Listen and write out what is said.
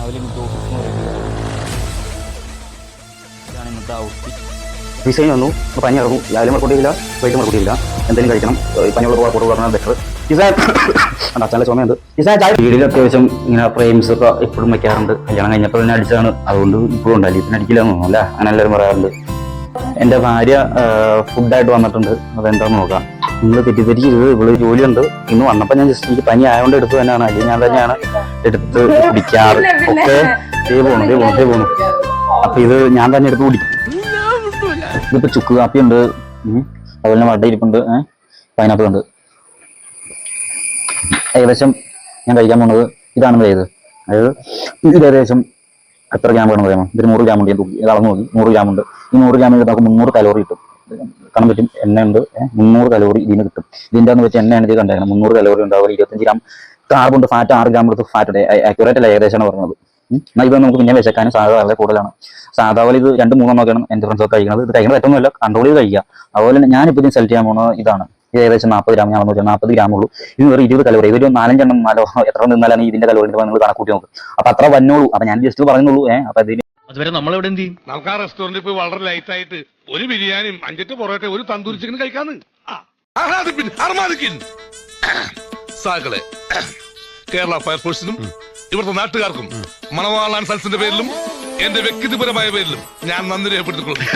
രാവിലെ ഇന്നത്തെ ഓഫീസിന് പറയുന്നത് ഇതാണ് ഇന്നത്തെ ഔട്ട്ഫിറ്റ്. ഡിസൈൻ വന്നു, പനി ഇറങ്ങും, രാവിലെ മറക്കൂട്ടിയില്ല, വൈകിട്ട് മറക്കൂട്ടിയില്ല, എന്തെങ്കിലും കഴിക്കണം, പനിയുള്ള പുറത്ത് പറഞ്ഞാൽ ബെറ്റർ. ഡിസൈൻ അച്ഛൻ്റെ ചുമയുണ്ട്. ഡിസൈൻ വീട്ടിൽ അത്യാവശ്യം ഇങ്ങനെ ഫ്രെയിംസ് ഒക്കെ എപ്പോഴും വയ്ക്കാറുണ്ട്. കല്യാണം കഴിഞ്ഞപ്പോൾ തന്നെ അടിച്ചാണ്, അതുകൊണ്ട് ഇപ്പോഴും ഉണ്ടായി, പിന്നെ അടിക്കില്ലെന്ന് തോന്നുന്നു അല്ലേ, അങ്ങനെ എല്ലാവരും പറയാറുണ്ട്. എൻ്റെ ഭാര്യ ഫുഡായിട്ട് വന്നിട്ടുണ്ട്, അതെന്താണെന്ന് നോക്കാം. നിങ്ങൾ തെറ്റിദ്ധരിക്കരുത്, ഇവള് ജോലിയുണ്ട്. ഇന്ന് വന്നപ്പോൾ ഞാൻ ജസ്റ്റ് എനിക്ക് പനി ആയതുകൊണ്ട് എടുത്തു തന്നെയാണ്, അല്ലെങ്കിൽ ഞാൻ തന്നെയാണ് എടുത്ത് കുടിക്കാറ്. ഒക്കെ പോണു. അപ്പൊ ഇത് ഞാൻ തന്നെ എടുത്ത് കുടിക്കും. ഇതിപ്പോ ചുക്ക് കാപ്പിയുണ്ട്, അതുപോലെ തന്നെ വട ഇരിപ്പുണ്ട്, പൈനാപ്പിൾ ഉണ്ട്. ഏകദേശം ഞാൻ കഴിക്കാൻ പോകുന്നത് ഇതാണ്. അതായത് ഇത് ഏകദേശം എത്ര ഗ്രാം വേണം പറയാമോ? ഇതൊരു 100 ഗ്രാം ഉണ്ട്. ഞാൻ തൂക്കി ഇത് അളന്ന് നോക്കി, 100 ഗ്രാം ഉണ്ട്. ഈ 100 ഗ്രാമിൽ നമുക്ക് 300 കലോറി കിട്ടും. കാണാൻ പറ്റും, എണ്ണ ഉണ്ട്, 300 കലോറി ഇതിന് കിട്ടും. ഇതിൻ്റെ എന്ന് വെച്ച് എണ്ണയാണ് ഇത് കണ്ടേക്കണം. 300 കലോറി ഉണ്ടാവും. 25 ഗ്രാം കാർബ് ഉണ്ട്, ഫാറ്റ് 6 ഗ്രാം എടുത്ത് ഫാറ്റ് ഉണ്ട്. ആക്യുറേറ്റ് അല്ല, ഏകദേശമാണ് പറഞ്ഞത്. എന്നാൽ ഇത് നമുക്ക് പിന്നെ വിശക്കാനും സാധ്യത വളരെ കൂടുതലാണ്. സാധാ പോലെ ഇത് 2-3 നോക്കണം എൻ്റെ ഫ്രണ്ട്സ് ഒക്കെ കഴിക്കുന്നത്. ഇത് കഴിക്കുന്നത് ഏറ്റൊന്നുമല്ല, കൺട്രോൾ ചെയ്ത് കഴിക്കുക. അതുപോലെ തന്നെ ഞാനിപ്പോൾ ഇതിന് സെലക്ട് ചെയ്യാൻ പോകുന്നത് ഇതാണ്. ഇത് ഏകദേശം 40 ഗ്രാം, ഞാൻ 40 ഗ്രാം ഉള്ളൂ. ഇത് ഒരു 20 കലോറി. ഇതൊരു 4-5 എണ്ണം എത്ര നിന്നാലാണ് ഇതിന്റെ കലോറി നിങ്ങൾ കണക്കൂട്ടി നോക്കും. അപ്പൊ അത്ര വന്നോളൂ. അപ്പൊ ഞാൻ ജസ്റ്റ് പറയുന്നുള്ളൂ. അപ്പൊ ഇതിന് അതുവരെ നമ്മൾ എവിടെ എന്ത് ചെയ്യും? നമുക്ക് ആ റെസ്റ്റോറന്റിൽ പോയി വളരെ ലൈറ്റ് ആയിട്ട് ഒരു ബിരിയാണിയും 5 പൊറോട്ട, ഒരു തന്തൂരി ചിക്കൻ കഴിക്കാന്ന്. സാകളെ കേരള ഫയർഫോഴ്സിനും ഇവിടുത്തെ നാട്ടുകാർക്കും മണവാളാൻ സൽസിന്റെ പേരിലും എന്റെ വ്യക്തിപരമായ പേരിലും ഞാൻ നന്ദി രേഖപ്പെടുത്തിക്കൊള്ളുന്നു.